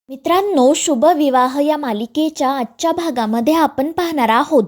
मित्रांनो, शुभ विवाह या मालिकेच्या आजच्या भागामध्ये आपण पाहणार आहोत.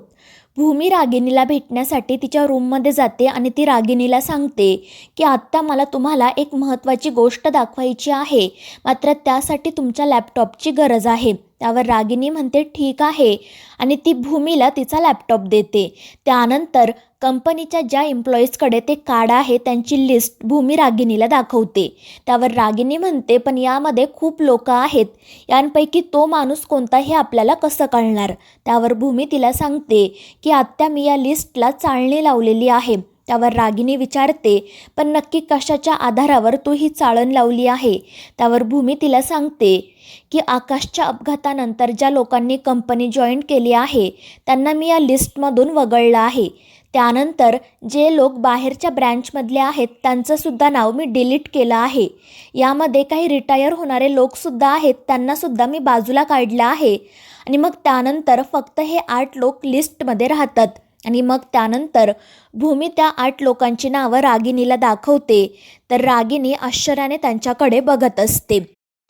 भूमी रागिणीला भेटण्यासाठी तिच्या रूममध्ये जाते आणि ती रागिणीला सांगते की आत्ता मला तुम्हाला एक महत्त्वाची गोष्ट दाखवायची आहे, मात्र त्यासाठी तुमच्या लॅपटॉपची गरज आहे. त्यावर रागिणी म्हणते ठीक आहे आणि ती भूमीला तिचा लॅपटॉप देते. त्यानंतर कंपनीच्या ज्या एम्प्लॉईजकडे ते कार्ड आहे त्यांची लिस्ट भूमी रागिणीला दाखवते. त्यावर रागिणी म्हणते पण यामध्ये खूप लोक आहेत, यांपैकी तो माणूस कोणता हे आपल्याला कसं कळणार. त्यावर भूमी तिला सांगते की आत्ता मी या लिस्टला चाळणी लावलेली आहे. त्यावर रागिणी विचारते पण नक्की कशाच्या आधारावर तू ही चाळण लावली आहे. त्यावर भूमी तिला सांगते की आकाशच्या अपघातानंतर ज्या लोकांनी कंपनी जॉईन केली आहे त्यांना मी या लिस्टमधून वगळलं आहे. त्यानंतर जे लोक बाहेरच्या ब्रँचमधले आहेत त्यांचंसुद्धा नाव मी डिलीट केलं आहे. यामध्ये काही रिटायर होणारे लोकसुद्धा आहेत, त्यांनासुद्धा मी बाजूला काढलं आहे. आणि मग त्यानंतर फक्त हे 8 लोक लिस्टमध्ये राहतात. आणि मग त्यानंतर भूमी त्या 8 लोकांची नावं रागिणीला दाखवते. तर रागिणी आश्चर्याने त्यांच्याकडे बघत असते.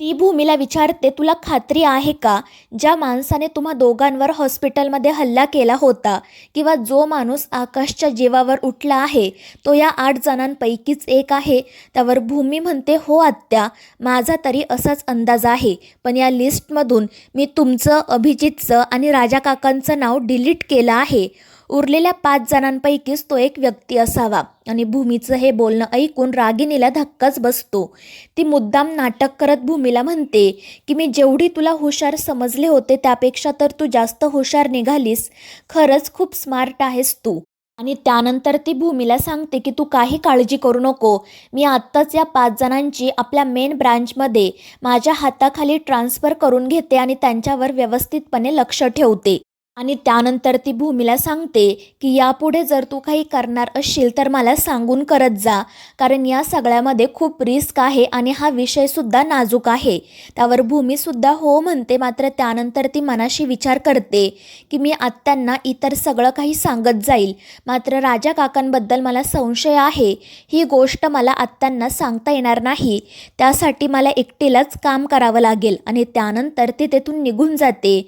ती भूमीला विचारते तुला खात्री आहे का, ज्या माणसाने तुम्हा दोघांवर हॉस्पिटलमध्ये हल्ला केला होता किंवा जो माणूस आकाशच्या जीवावर उठला आहे तो या 8 जणांपैकीच एक आहे. त्यावर भूमी म्हणते हो आत्या, माझा तरी असाच अंदाज आहे, पण या लिस्टमधून मी तुमचं, अभिजितचं आणि राजा काकांचं नाव डिलीट केलं आहे. उरलेल्या 5 जणांपैकीच तो एक व्यक्ती असावा. आणि भूमीचं हे बोलणं ऐकून रागिणीला धक्काच बसतो. ती मुद्दाम नाटक करत भूमीला म्हणते की मी जेवढी तुला हुशार समजले होते त्यापेक्षा तर तू जास्त हुशार निघालीस. खरंच खूप स्मार्ट आहेस तू. आणि त्यानंतर ती भूमीला सांगते की तू काही काळजी करू नको, मी आत्ताच या 5 जणांची आपल्या मेन ब्रांचमध्ये माझ्या हाताखाली ट्रान्सफर करून घेते आणि त्यांच्यावर व्यवस्थितपणे लक्ष ठेवते. आणि त्यानंतर ती भूमीला सांगते की यापुढे जर तू काही करणार असशील तर मला सांगून करत जा, कारण या सगळ्यामध्ये खूप रिस्क आहे आणि हा विषयसुद्धा नाजूक आहे. त्यावर भूमीसुद्धा हो म्हणते, मात्र त्यानंतर ती मनाशी विचार करते की मी आत्यांना इतर सगळं काही सांगत जाईल, मात्र राजा काकांबद्दल मला संशय आहे. ही गोष्ट मला आत्यांना सांगता येणार नाही, त्यासाठी मला एकटीलाच काम करावं लागेल. आणि त्यानंतर ती तेथून निघून जाते.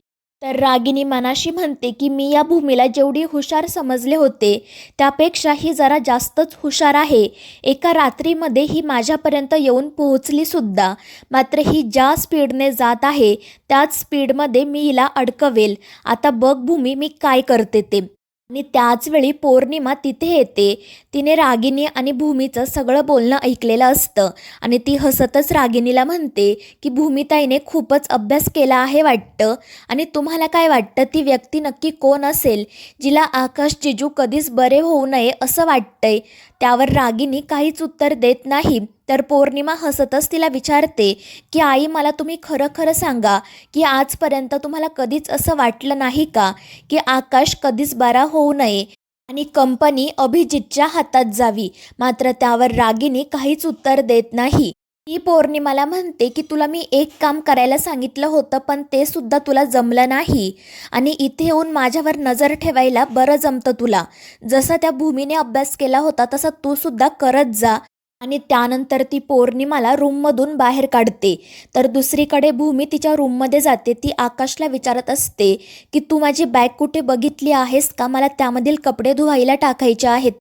तर रागिणी मनाशी म्हणते की मी या भूमीला जेवढी हुशार समजले होते त्यापेक्षा ही जरा जास्तच हुशार आहे. एका रात्रीमध्ये ही माझ्यापर्यंत येऊन पोहोचलीसुद्धा, मात्र ही ज्या स्पीडने जात आहे त्याच स्पीडमध्ये मी हिला अडकवेल. आता बघ भूमी मी काय करते ते. आणि त्याचवेळी पौर्णिमा तिथे येते. तिने रागिणी आणि भूमीचं सगळं बोलणं ऐकलेलं असतं आणि ती हसतच रागिणीला म्हणते की भूमिताईने खूपच अभ्यास केला आहे वाटतं, आणि तुम्हाला काय वाटतं ती व्यक्ती नक्की कोण असेल जिला आकाश जिजू कधीच बरे होऊ नये असं वाटतंय. त्यावर रागिणी काहीच उत्तर देत नाही. तर पौर्णिमा हसतच तिला विचारते की आई, मला तुम्ही खरं खरं सांगा की आजपर्यंत तुम्हाला कधीच असं वाटलं नाही का की आकाश कधीच बरा होऊ नये आणि कंपनी अभिजितच्या हातात जावी. मात्र त्यावर रागिणी काहीच उत्तर देत नाही. ती पौर्णिमाला म्हणते की तुला मी एक काम करायला सांगितलं होतं पण ते सुद्धा तुला जमलं नाही, आणि इथे येऊन माझ्यावर नजर ठेवायला बरं जमतं तुला. जसा त्या भूमीने अभ्यास केला होता तसा तू सुद्धा करत जा. आणि त्यानंतर ती पौर्णिमाला रूममधून बाहेर काढते. तर दुसरीकडे भूमी तिच्या रूममध्ये जाते. ती आकाशला विचारत असते की तू माझी बॅग कुठे बघितली आहेस का, मला त्यामधील कपडे धुवायला टाकायचे आहेत.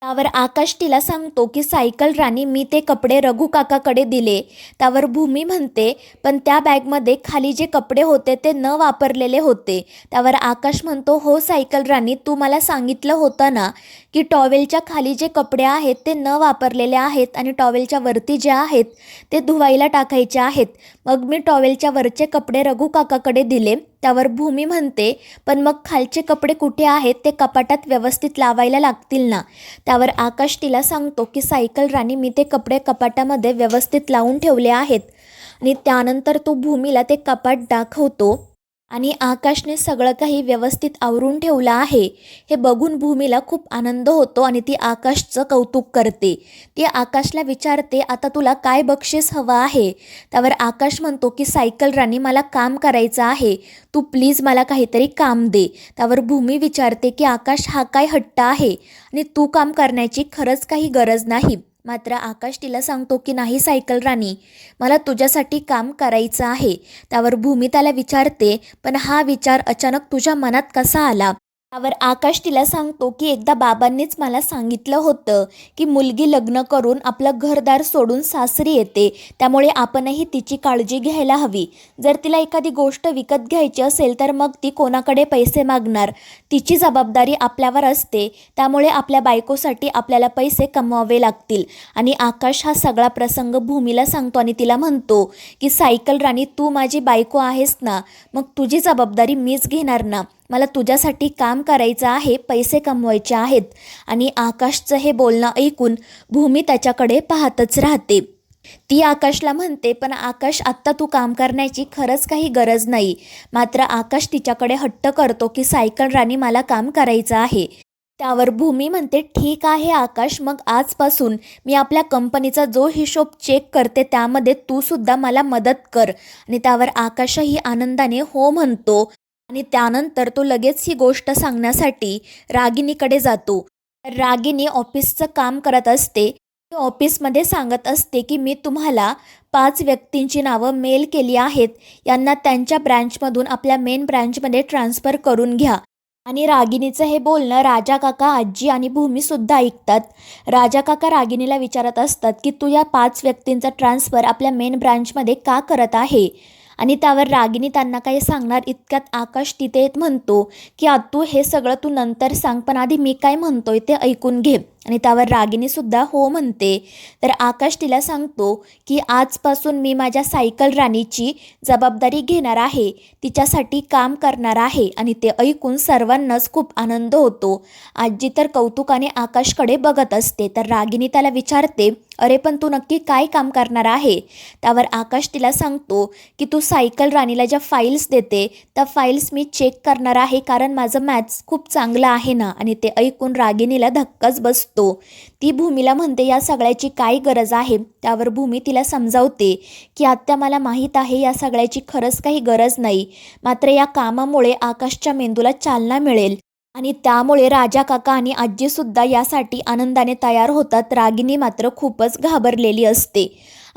त्यावर आकाश तिला सांगतो की सायकल राणी, मी ते कपडे रघु काकाकडे दिले. त्यावर भूमी म्हणते पण त्या बॅगमध्ये खाली जे कपडे होते ते न वापरलेले होते. त्यावर आकाश म्हणतो हो सायकल राणी, तू मला सांगितलं होतं ना की टॉवेलच्या खाली जे कपडे आहेत ते न वापरलेले आहेत आणि टॉवेलच्या वरती जे आहेत ते धुवायला टाकायचे आहेत. मग मी टॉवेलच्या वरचे कपडे रघु काकाकडे दिले. त्यावर भूमी म्हणते पण मग खालचे कपडे कुठे आहेत, ते कपाटात व्यवस्थित लावायला लागतील ना. त्यावर आकाश तिला सांगतो की सायकल राणी, मी ते कपडे कपाटामध्ये व्यवस्थित लावून ठेवले आहेत. आणि त्यानंतर तो भूमीला ते कपाट दाखवतो आणि आकाशने सगळं काही व्यवस्थित आवरून ठेवलं आहे हे बघून भूमीला खूप आनंद होतो आणि ती आकाशचं कौतुक करते. ती आकाशला विचारते आता तुला काय बक्षीस हवं आहे. त्यावर आकाश म्हणतो की सायकल राणी, मला काम करायचं आहे, तू प्लीज मला काहीतरी काम दे. त्यावर भूमी विचारते की आकाश, हा काय हट्ट आहे आणि तू काम करण्याची खरंच काही गरज नाही, मात्र आकाश तिला सांगतो की नाही सायकल राणी, मला तुझ्यासाठी काम करायचं आहे. त्यावर भूमी त्याला विचारते, पण हा विचार अचानक तुझ्या मनात कसा आला? त्यावर आकाश तिला सांगतो की एकदा बाबांनीच मला सांगितलं होतं की मुलगी लग्न करून आपलं घरदार सोडून सासरी येते, त्यामुळे आपणही तिची काळजी घ्यायला हवी. जर तिला एखादी गोष्ट विकत घ्यायची असेल तर मग ती कोणाकडे पैसे मागणार? तिची जबाबदारी आपल्यावर असते, त्यामुळे आपल्या बायकोसाठी आपल्याला पैसे कमवावे लागतील. आणि आकाश हा सगळा प्रसंग भूमीला सांगतो आणि तिला म्हणतो की सायकल राणी, तू माझी बायको आहेस ना, मग तुझी जबाबदारी मीच घेणार ना. मला तुझ्यासाठी काम करायचं आहे, पैसे कमवायचे आहेत. आणि आकाशचं हे बोलणं ऐकून भूमी त्याच्याकडे पाहतच राहते. ती आकाशला म्हणते, पण आकाश, आत्ता तू काम करण्याची खरंच काही गरज नाही. मात्र आकाश तिच्याकडे हट्ट करतो की सायकल राणी, मला काम करायचं आहे. त्यावर भूमी म्हणते, ठीक आहे आकाश, मग आजपासून मी आपल्या कंपनीचा जो हिशोब चेक करते त्यामध्ये तू सुद्धा मला मदत कर. आणि त्यावर आकाशही आनंदाने हो म्हणतो. आणि त्यानंतर तो लगेच ही गोष्ट सांगण्यासाठी रागिनीकडे जातो. रागिनी ऑफिसचं काम करत असते. ती ऑफिसमध्ये सांगत असते की मी तुम्हाला 5 व्यक्तींची नावं मेल केली आहेत, यांना त्यांच्या ब्रँचमधून आपल्या मेन ब्रँचमध्ये ट्रान्सफर करून घ्या. आणि रागिनीचं हे बोलणं राजा काका, आजी आणि भूमीसुद्धा ऐकतात. राजा काका रागिनीला विचारत असतात की तू या 5 व्यक्तींचा ट्रान्सफर आपल्या मेन ब्रँचमध्ये का करत आहे? आणि त्यावर रागिनी त्यांना काही सांगणार इतक्यात आकाश तिथे येत म्हणतो की आतू, हे सगळं तू नंतर सांग, पण आधी मी काय म्हणतोय ते ऐकून घे. आणि त्यावर रागिनीसुद्धा हो म्हणते. तर आकाश तिला सांगतो की आजपासून मी माझ्या सायकल राणीची जबाबदारी घेणार आहे, तिच्यासाठी काम करणार आहे. आणि ते ऐकून सर्वांनाच खूप आनंद होतो. आजी तर कौतुकाने आकाशकडे बघत असते. तर रागिनी त्याला विचारते, अरे पण तू नक्की काय काम करणार आहे? त्यावर आकाश तिला सांगतो की तू सायकल राणीला ज्या फाईल्स देते त्या फाईल्स मी चेक करणार आहे, कारण माझं मॅथ्स खूप चांगलं आहे ना. आणि ते ऐकून रागिनीला धक्काच बसतो. ती भूमीला म्हणते, या सगळ्याची काय गरज आहे? त्यावर भूमी तिला समजावते की आत्या, मला माहीत आहे या सगळ्याची खरंच काही गरज नाही, मात्र या कामामुळे आकाशच्या मेंदूला चालना मिळेल आणि त्यामुळे राजा काका आणि आजीसुद्धा यासाठी आनंदाने तयार होतात. रागिनी मात्र खूपच घाबरलेली असते.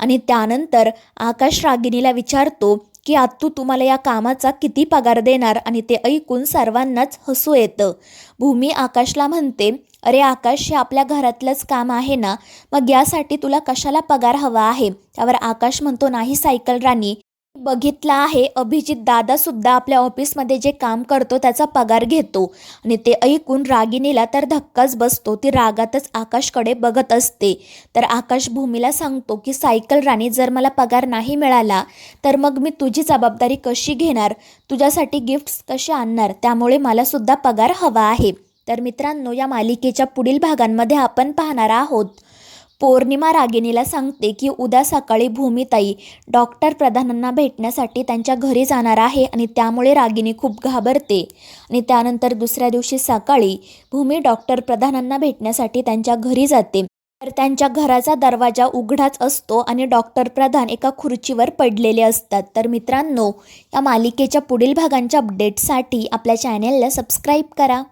आणि त्यानंतर आकाश रागिनीला विचारतो की आत्तू, तुम्हाला या कामाचा किती पगार देणार? आणि ते ऐकून सर्वांनाच हसू येतं. भूमी आकाशला म्हणते, अरे आकाश, हे आपल्या घरातलंच काम आहे ना, मग यासाठी तुला कशाला पगार हवा आहे? त्यावर आकाश म्हणतो, नाही सायकल राणी, बघितलं आहे, अभिजित दादासुद्धा आपल्या ऑफिसमध्ये जे काम करतो त्याचा पगार घेतो. आणि ते ऐकून रागिनीला तर धक्काच बसतो. ती रागातच आकाशकडे बघत असते. तर आकाश भूमीला सांगतो की सायकल राणी, जर मला पगार नाही मिळाला तर मग मी तुझी जबाबदारी कशी घेणार, तुझ्यासाठी गिफ्ट्स कसे आणणार? त्यामुळे मलासुद्धा पगार हवा आहे. तर मित्रांनो, या मालिकेच्या पुढील भागांमध्ये आपण पाहणार आहोत, पौर्णिमा रागिनीला सांगते की उद्या सकाळी भूमिताई डॉक्टर प्रधानांना भेटण्यासाठी त्यांच्या घरी जाणार आहे. आणि त्यामुळे रागिनी खूप घाबरते. आणि त्यानंतर दुसऱ्या दिवशी सकाळी भूमी डॉक्टर प्रधानांना भेटण्यासाठी त्यांच्या घरी जाते. तर त्यांच्या घराचा दरवाजा उघडाच असतो आणि डॉक्टर प्रधान एका खुर्चीवर पडलेले असतात. तर मित्रांनो, या मालिकेच्या पुढील भागांच्या अपडेटसाठी आपल्या चॅनेलला सबस्क्राईब करा.